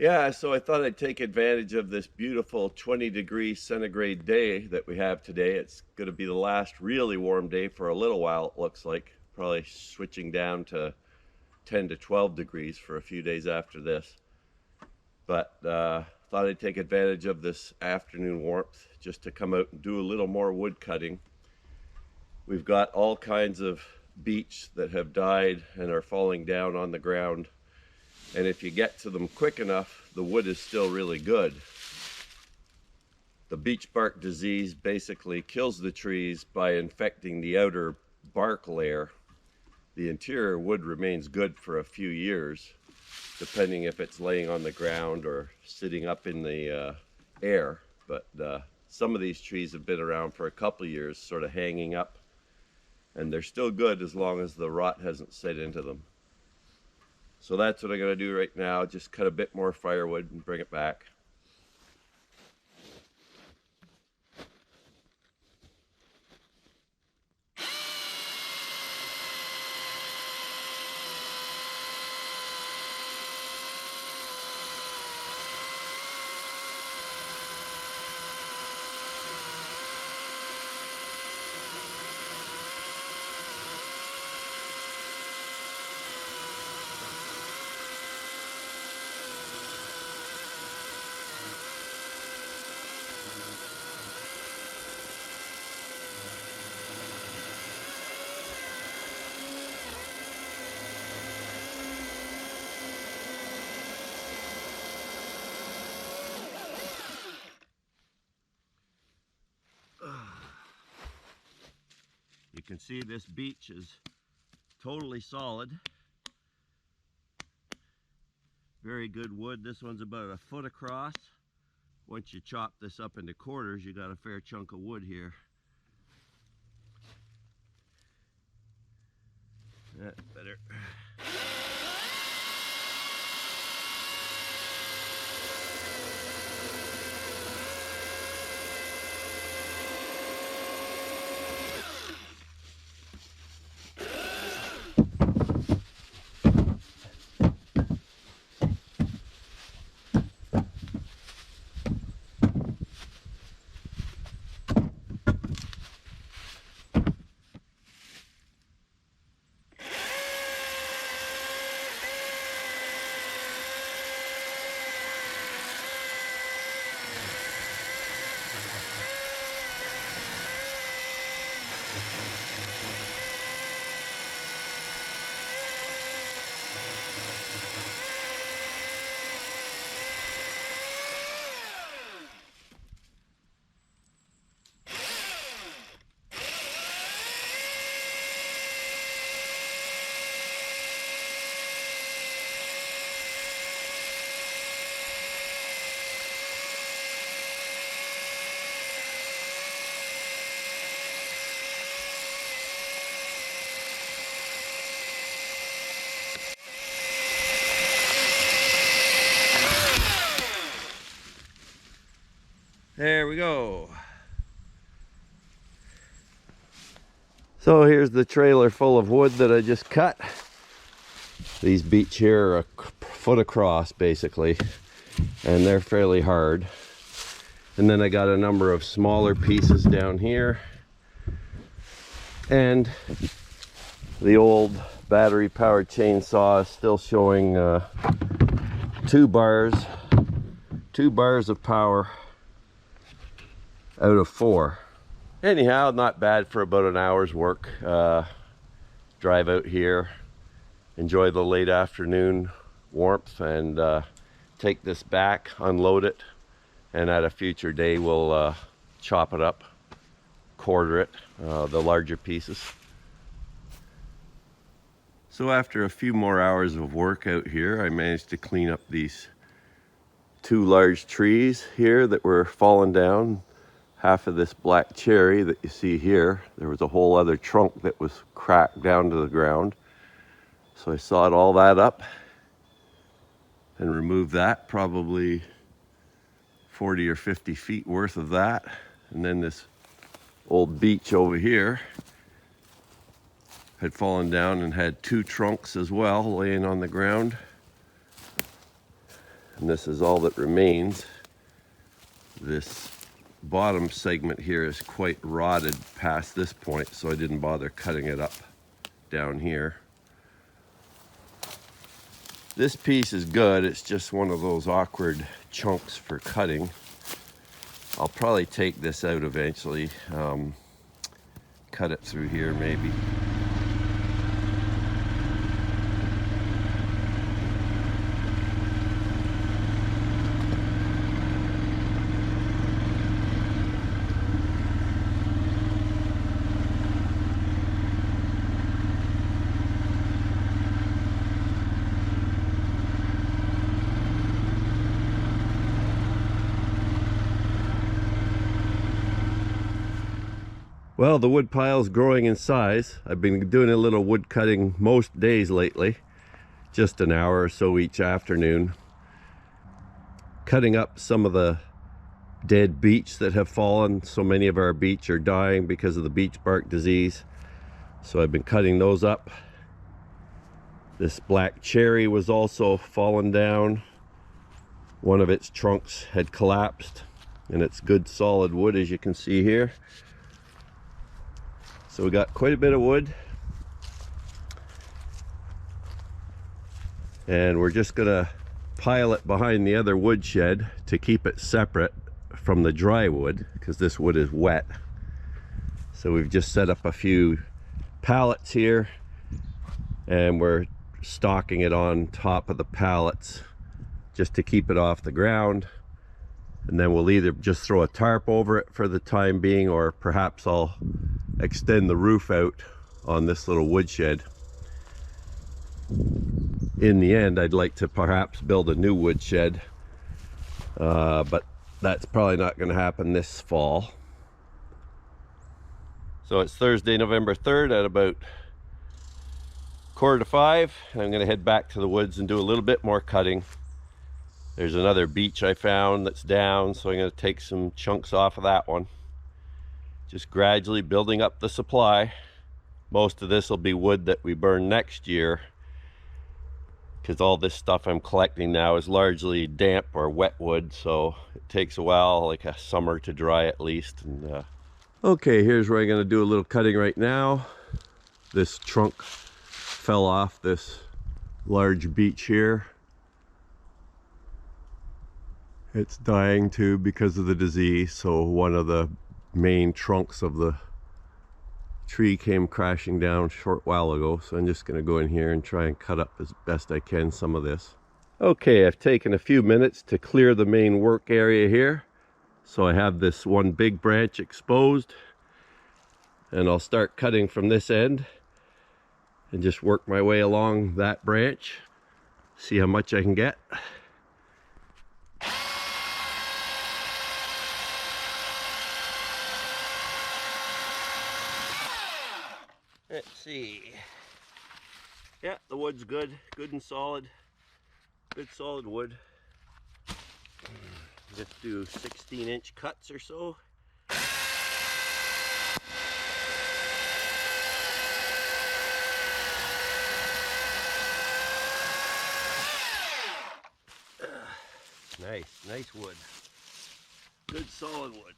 Yeah, so I thought I'd take advantage of this beautiful 20-degree centigrade day that we have today. It's going to be the last really warm day for a little while, it looks like. Probably switching down to 10 to 12 degrees for a few days after this. But thought I'd take advantage of this afternoon warmth just to come out and do a little more wood cutting. We've got all kinds of beech that have died and are falling down on the ground. And if you get to them quick enough, the wood is still really good. The beech bark disease basically kills the trees by infecting the outer bark layer. The interior wood remains good for a few years, depending if it's laying on the ground or sitting up in the air. But some of these trees have been around for a couple of years, sort of hanging up, and they're still good as long as the rot hasn't set into them. So that's what I'm going to do right now, just cut a bit more firewood and bring it back. You can see this beech is totally solid. Very good wood. This one's about a foot across. Once you chop this up into quarters, you got a fair chunk of wood here. That's better. There we go. So here's the trailer full of wood that I just cut. These beech here are a foot across basically, and they're fairly hard. And then I got a number of smaller pieces down here, and the old battery powered chainsaw is still showing 2 bars of power out of 4. Anyhow, not bad for about an hour's work. Drive out here, enjoy the late afternoon warmth, and take this back, unload it, and at a future day we'll chop it up, quarter it, the larger pieces. So after a few more hours of work out here, I managed to clean up these 2 large trees here that were falling down. Half of this black cherry that you see here, there was a whole other trunk that was cracked down to the ground. So I sawed all that up and removed that, probably 40 or 50 feet worth of that. And then this old beech over here had fallen down and had 2 trunks as well laying on the ground. And this is all that remains. This bottom segment here is quite rotted past this point, so I didn't bother cutting it up down here. This piece is good, it's just one of those awkward chunks for cutting. I'll probably take this out eventually, cut it through here maybe. Well, the wood pile's growing in size. I've been doing a little wood cutting most days lately, just an hour or so each afternoon, cutting up some of the dead beech that have fallen. So many of our beech are dying because of the beech bark disease, so I've been cutting those up. This black cherry was also fallen down. One of its trunks had collapsed, and it's good solid wood, as you can see here. So we got quite a bit of wood, and we're just gonna pile it behind the other wood shed to keep it separate from the dry wood, because this wood is wet. So we've just set up a few pallets here, and we're stocking it on top of the pallets just to keep it off the ground. And then we'll either just throw a tarp over it for the time being, or perhaps I'll extend the roof out on this little woodshed. In the end, I'd like to perhaps build a new woodshed, but that's probably not going to happen this fall. So it's Thursday, November 3rd at about 4:45. I'm going to head back to the woods and do a little bit more cutting. There's another beech I found that's down, so I'm going to take some chunks off of that one. Just gradually building up the supply. Most of this will be wood that we burn next year, because all this stuff I'm collecting now is largely damp or wet wood, so it takes a while, like a summer, to dry at least. And okay, here's where I'm going to do a little cutting right now. This trunk fell off this large beech here. It's dying too because of the disease, so one of the main trunks of the tree came crashing down a short while ago. So I'm just going to go in here and try and cut up as best I can some of this. Okay, I've taken a few minutes to clear the main work area here, so I have this one big branch exposed, and I'll start cutting from this end and just work my way along that branch, see how much I can get. Let's see. Yeah, the wood's good and solid. Good solid wood. Just do 16-inch cuts or so. Nice wood. Good solid wood.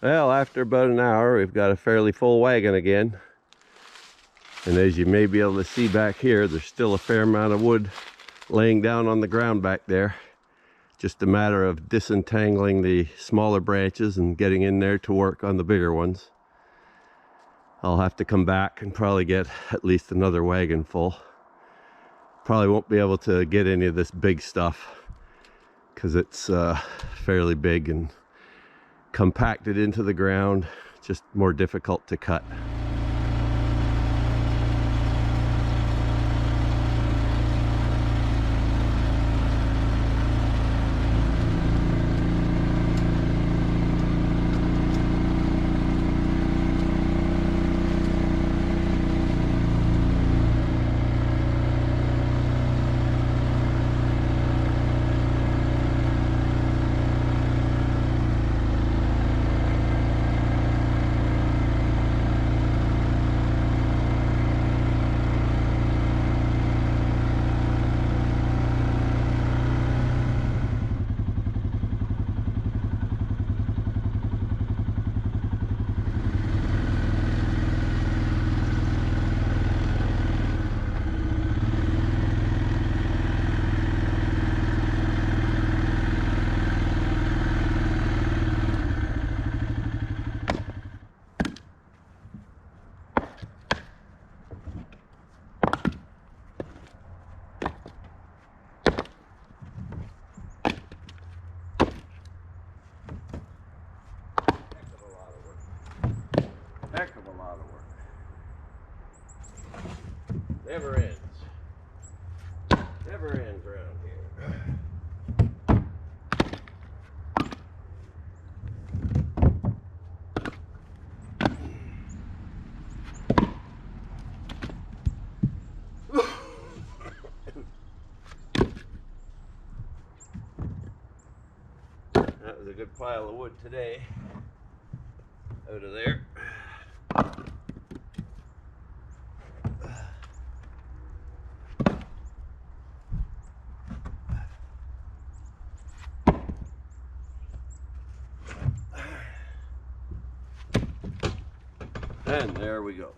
Well, after about an hour, we've got a fairly full wagon again. And as you may be able to see back here, there's still a fair amount of wood laying down on the ground back there. Just a matter of disentangling the smaller branches and getting in there to work on the bigger ones. I'll have to come back and probably get at least another wagon full. Probably won't be able to get any of this big stuff because it's fairly big and compacted into the ground, just more difficult to cut. Heck of a lot of work. Never ends. Never ends around here. That was a good pile of wood today. Out of there. And there we go.